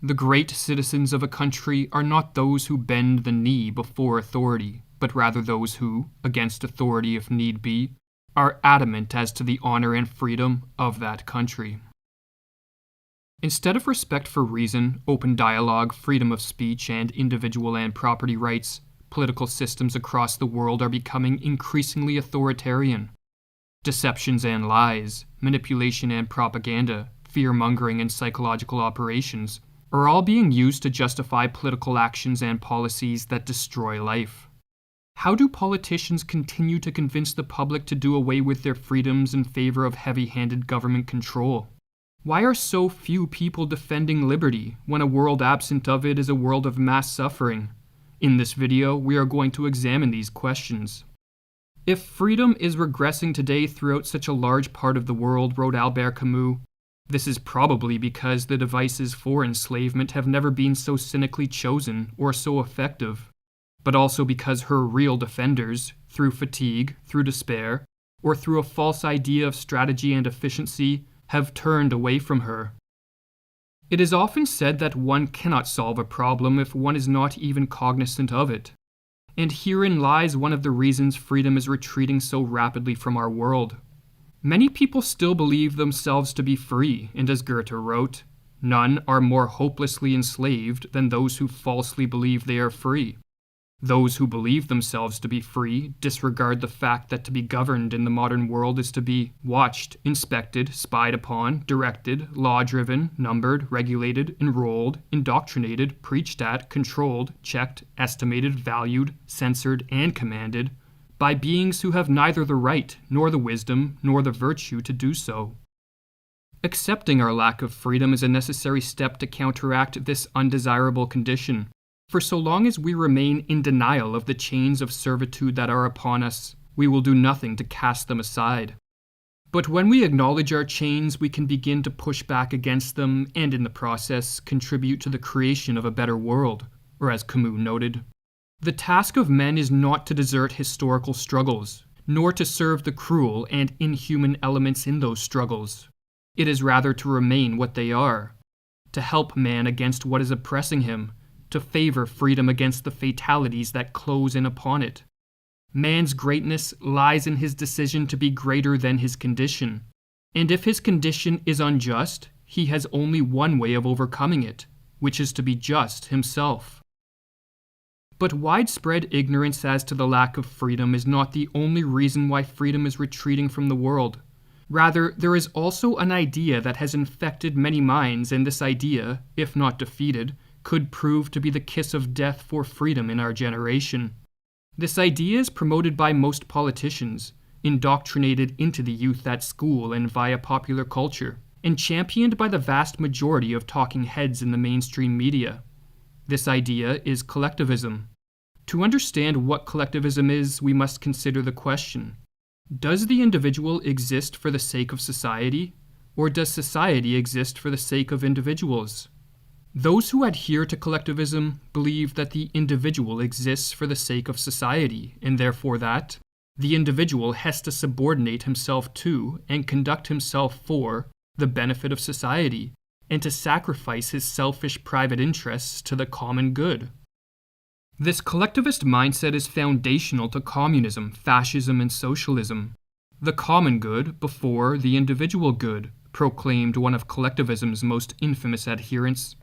The great citizens of a country are not those who bend the knee before authority, but rather those who, against authority if need be, are adamant as to the honor and freedom of that country. Instead of respect for reason, open dialogue, freedom of speech, and individual and property rights, political systems across the world are becoming increasingly authoritarian. Deceptions and lies, manipulation and propaganda, fear-mongering and psychological operations are all being used to justify political actions and policies that destroy life. How do politicians continue to convince the public to do away with their freedoms in favor of heavy-handed government control? Why are so few people defending liberty when a world absent of it is a world of mass suffering? In this video, we are going to examine these questions. If freedom is regressing today throughout such a large part of the world, wrote Albert Camus, this is probably because the devices for enslavement have never been so cynically chosen or so effective, but also because her real defenders, through fatigue, through despair, or through a false idea of strategy and efficiency, have turned away from her. It is often said that one cannot solve a problem if one is not even cognizant of it, and herein lies one of the reasons freedom is retreating so rapidly from our world. Many people still believe themselves to be free, and as Goethe wrote, none are more hopelessly enslaved than those who falsely believe they are free. Those who believe themselves to be free disregard the fact that to be governed in the modern world is to be watched, inspected, spied upon, directed, law-driven, numbered, regulated, enrolled, indoctrinated, preached at, controlled, checked, estimated, valued, censored, and commanded by beings who have neither the right, nor the wisdom, nor the virtue to do so. Accepting our lack of freedom is a necessary step to counteract this undesirable condition. For so long as we remain in denial of the chains of servitude that are upon us, we will do nothing to cast them aside. But when we acknowledge our chains, we can begin to push back against them and in the process contribute to the creation of a better world, or as Camus noted, the task of men is not to desert historical struggles, nor to serve the cruel and inhuman elements in those struggles. It is rather to remain what they are, to help man against what is oppressing him, to favor freedom against the fatalities that close in upon it. Man's greatness lies in his decision to be greater than his condition, and if his condition is unjust, he has only one way of overcoming it, which is to be just himself. But widespread ignorance as to the lack of freedom is not the only reason why freedom is retreating from the world. Rather, there is also an idea that has infected many minds, and this idea, if not defeated, could prove to be the kiss of death for freedom in our generation. This idea is promoted by most politicians, indoctrinated into the youth at school and via popular culture, and championed by the vast majority of talking heads in the mainstream media. This idea is collectivism. To understand what collectivism is, we must consider the question: does the individual exist for the sake of society, or does society exist for the sake of individuals? Those who adhere to collectivism believe that the individual exists for the sake of society, and therefore that the individual has to subordinate himself to and conduct himself for the benefit of society, and to sacrifice his selfish private interests to the common good. This collectivist mindset is foundational to communism, fascism, and socialism. The common good before the individual good, proclaimed one of collectivism's most infamous adherents.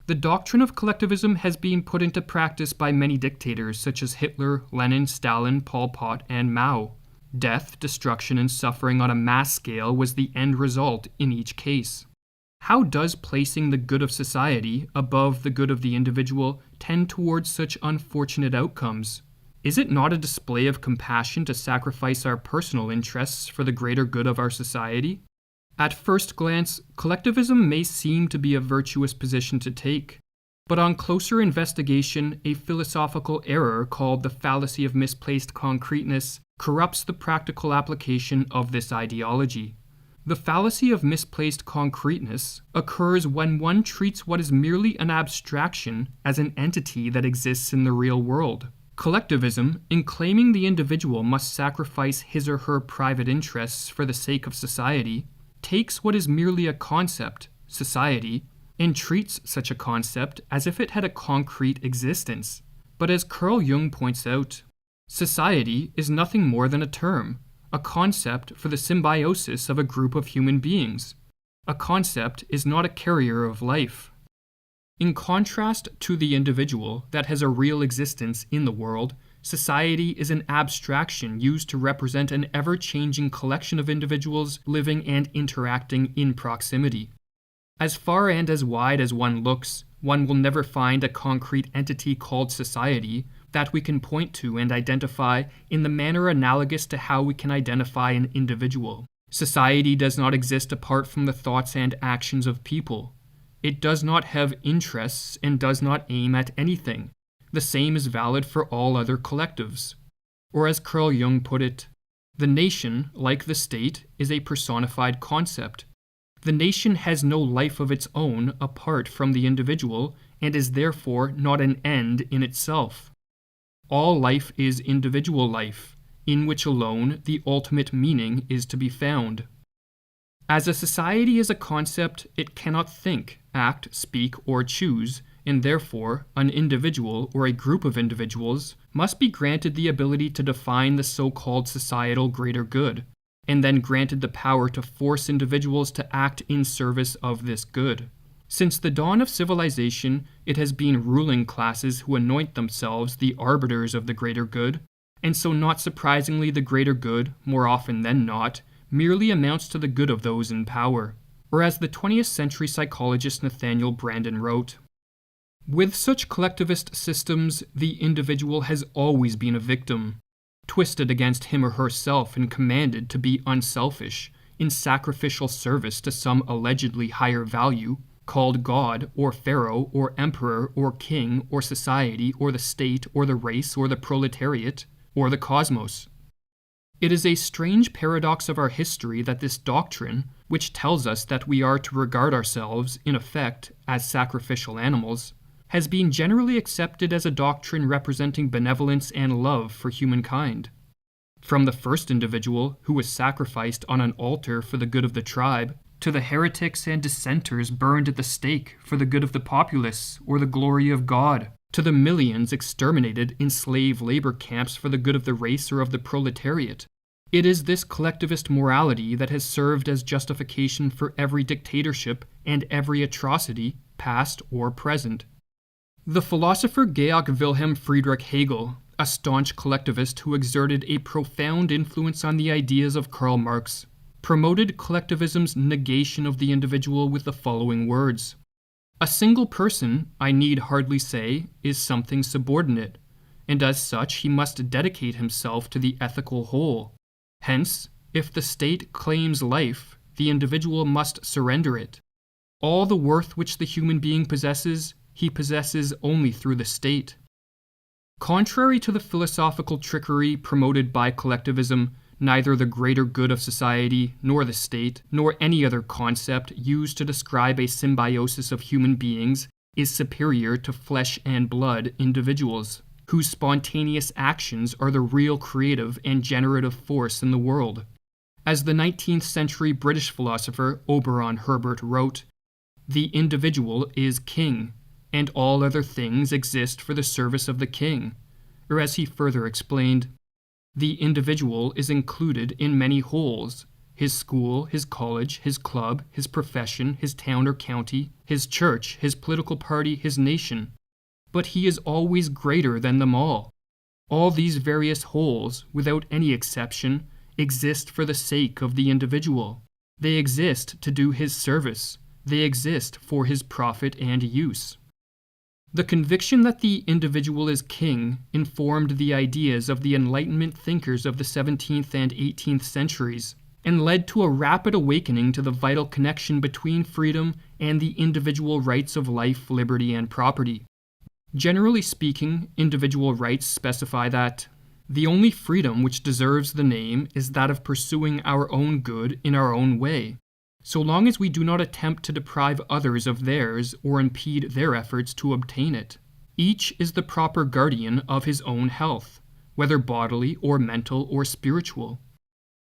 The doctrine of collectivism has been put into practice by many dictators such as Hitler, Lenin, Stalin, Pol Pot, and Mao. Death, destruction, and suffering on a mass scale was the end result in each case. How does placing the good of society above the good of the individual tend towards such unfortunate outcomes? Is it not a display of compassion to sacrifice our personal interests for the greater good of our society? At first glance, collectivism may seem to be a virtuous position to take, but on closer investigation, a philosophical error called the fallacy of misplaced concreteness corrupts the practical application of this ideology. The fallacy of misplaced concreteness occurs when one treats what is merely an abstraction as an entity that exists in the real world. Collectivism, in claiming the individual must sacrifice his or her private interests for the sake of society, takes what is merely a concept, society, and treats such a concept as if it had a concrete existence. But as Carl Jung points out, society is nothing more than a term, a concept for the symbiosis of a group of human beings. A concept is not a carrier of life. In contrast to the individual that has a real existence in the world, society is an abstraction used to represent an ever-changing collection of individuals living and interacting in proximity. As far and as wide as one looks, one will never find a concrete entity called society that we can point to and identify in the manner analogous to how we can identify an individual. Society does not exist apart from the thoughts and actions of people. It does not have interests and does not aim at anything. The same is valid for all other collectives. Or as Carl Jung put it, the nation, like the state, is a personified concept. The nation has no life of its own apart from the individual and is therefore not an end in itself. All life is individual life, in which alone the ultimate meaning is to be found. As a society is a concept, it cannot think, act, speak, or choose, and therefore an individual or a group of individuals must be granted the ability to define the so-called societal greater good, and then granted the power to force individuals to act in service of this good. Since the dawn of civilization, it has been ruling classes who anoint themselves the arbiters of the greater good, and so not surprisingly the greater good, more often than not, merely amounts to the good of those in power. Or as the 20th century psychologist Nathaniel Branden wrote, "With such collectivist systems, the individual has always been a victim, twisted against him or herself and commanded to be unselfish, in sacrificial service to some allegedly higher value, called God, or Pharaoh, or Emperor, or King, or society, or the state, or the race, or the proletariat, or the cosmos." It is a strange paradox of our history that this doctrine, which tells us that we are to regard ourselves, in effect, as sacrificial animals, has been generally accepted as a doctrine representing benevolence and love for humankind. From the first individual, who was sacrificed on an altar for the good of the tribe, to the heretics and dissenters burned at the stake for the good of the populace or the glory of God, to the millions exterminated in slave labor camps for the good of the race or of the proletariat. It is this collectivist morality that has served as justification for every dictatorship and every atrocity, past or present. The philosopher Georg Wilhelm Friedrich Hegel, a staunch collectivist who exerted a profound influence on the ideas of Karl Marx, promoted collectivism's negation of the individual with the following words: "A single person, I need hardly say, is something subordinate, and as such he must dedicate himself to the ethical whole. Hence, if the state claims life, the individual must surrender it. All the worth which the human being possesses, he possesses only through the state." Contrary to the philosophical trickery promoted by collectivism, neither the greater good of society, nor the state, nor any other concept used to describe a symbiosis of human beings is superior to flesh and blood individuals, whose spontaneous actions are the real creative and generative force in the world. As the 19th century British philosopher Oberon Herbert wrote, "The individual is king, and all other things exist for the service of the king." Or as he further explained, "The individual is included in many wholes: his school, his college, his club, his profession, his town or county, his church, his political party, his nation. But he is always greater than them all. All these various wholes, without any exception, exist for the sake of the individual. They exist to do his service. They exist for his profit and use." The conviction that the individual is king informed the ideas of the Enlightenment thinkers of the 17th and 18th centuries, and led to a rapid awakening to the vital connection between freedom and the individual rights of life, liberty, and property. Generally speaking, individual rights specify that the only freedom which deserves the name is that of pursuing our own good in our own way, so long as we do not attempt to deprive others of theirs or impede their efforts to obtain it. Each is the proper guardian of his own health, whether bodily or mental or spiritual.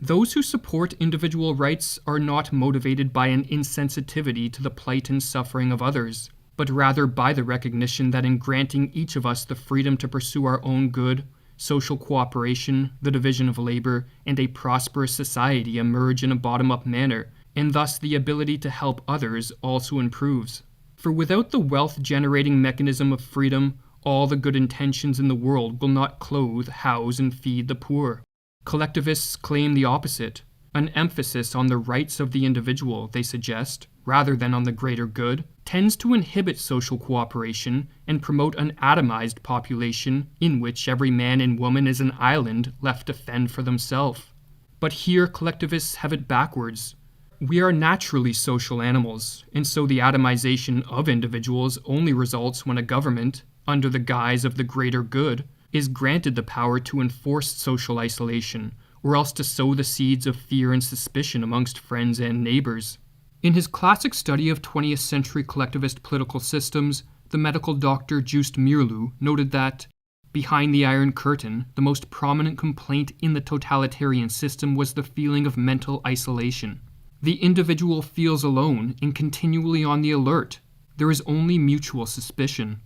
Those who support individual rights are not motivated by an insensitivity to the plight and suffering of others, but rather by the recognition that in granting each of us the freedom to pursue our own good, social cooperation, the division of labor, and a prosperous society emerge in a bottom-up manner, and thus the ability to help others also improves. For without the wealth-generating mechanism of freedom, all the good intentions in the world will not clothe, house, and feed the poor. Collectivists claim the opposite. An emphasis on the rights of the individual, they suggest, rather than on the greater good, tends to inhibit social cooperation and promote an atomized population in which every man and woman is an island left to fend for themselves. But here collectivists have it backwards. We are naturally social animals, and so the atomization of individuals only results when a government, under the guise of the greater good, is granted the power to enforce social isolation, or else to sow the seeds of fear and suspicion amongst friends and neighbors. In his classic study of 20th century collectivist political systems, the medical doctor Just Mirlu noted that, behind the Iron Curtain, the most prominent complaint in the totalitarian system was the feeling of mental isolation. The individual feels alone and continually on the alert. There is only mutual suspicion.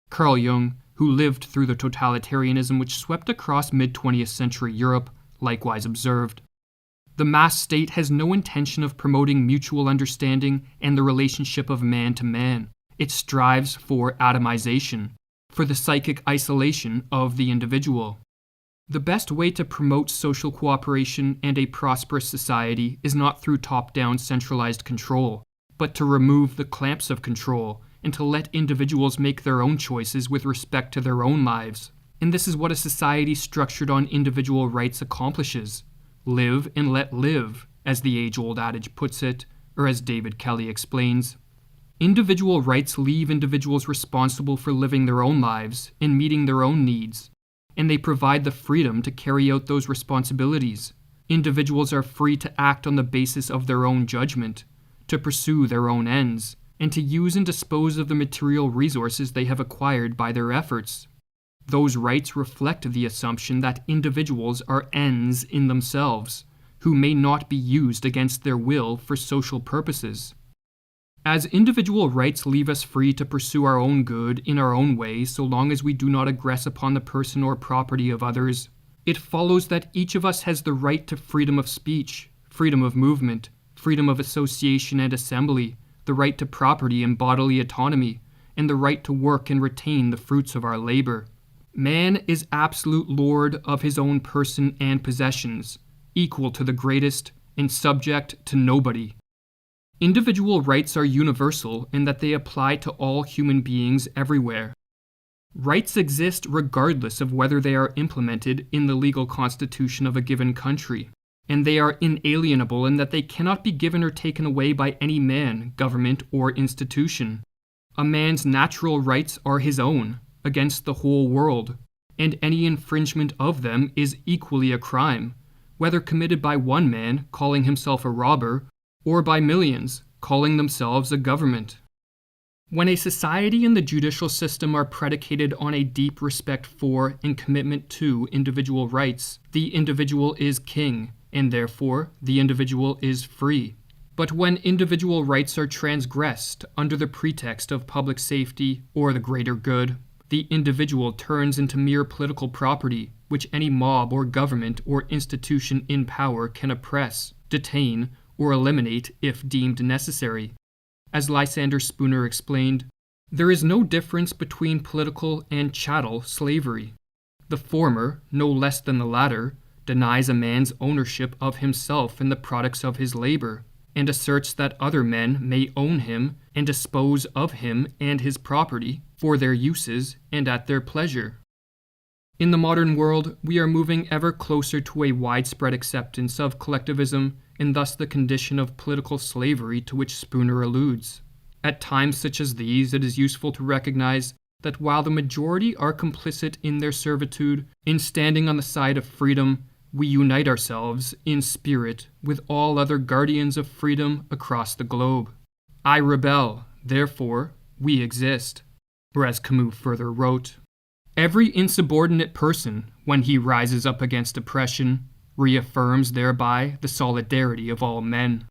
Carl Jung, who lived through the totalitarianism which swept across mid-20th century Europe, likewise observed, "The mass state has no intention of promoting mutual understanding and the relationship of man to man. It strives for atomization, for the psychic isolation of the individual." The best way to promote social cooperation and a prosperous society is not through top-down centralized control, but to remove the clamps of control and to let individuals make their own choices with respect to their own lives. And this is what a society structured on individual rights accomplishes. Live and let live, as the age-old adage puts it, or as David Kelly explains. Individual rights leave individuals responsible for living their own lives and meeting their own needs, and they provide the freedom to carry out those responsibilities. Individuals are free to act on the basis of their own judgment, to pursue their own ends, and to use and dispose of the material resources they have acquired by their efforts. Those rights reflect the assumption that individuals are ends in themselves, who may not be used against their will for social purposes. As individual rights leave us free to pursue our own good in our own way so long as we do not aggress upon the person or property of others, it follows that each of us has the right to freedom of speech, freedom of movement, freedom of association and assembly, the right to property and bodily autonomy, and the right to work and retain the fruits of our labor. Man is absolute lord of his own person and possessions, equal to the greatest and subject to nobody. Individual rights are universal in that they apply to all human beings everywhere. Rights exist regardless of whether they are implemented in the legal constitution of a given country, and they are inalienable in that they cannot be given or taken away by any man, government, or institution. A man's natural rights are his own, against the whole world, and any infringement of them is equally a crime, whether committed by one man, calling himself a robber, or by millions, calling themselves a government. When a society and the judicial system are predicated on a deep respect for and commitment to individual rights, the individual is king, and therefore the individual is free. But when individual rights are transgressed under the pretext of public safety or the greater good, the individual turns into mere political property, which any mob or government or institution in power can oppress, detain, or eliminate if deemed necessary. As Lysander Spooner explained, there is no difference between political and chattel slavery. The former, no less than the latter, denies a man's ownership of himself and the products of his labor, and asserts that other men may own him and dispose of him and his property for their uses and at their pleasure. In the modern world, we are moving ever closer to a widespread acceptance of collectivism and thus the condition of political slavery to which Spooner alludes. At times such as these, it is useful to recognize that while the majority are complicit in their servitude, in standing on the side of freedom, we unite ourselves in spirit with all other guardians of freedom across the globe. I rebel, therefore we exist. Or as Camus further wrote, every insubordinate person, when he rises up against oppression, reaffirms thereby the solidarity of all men.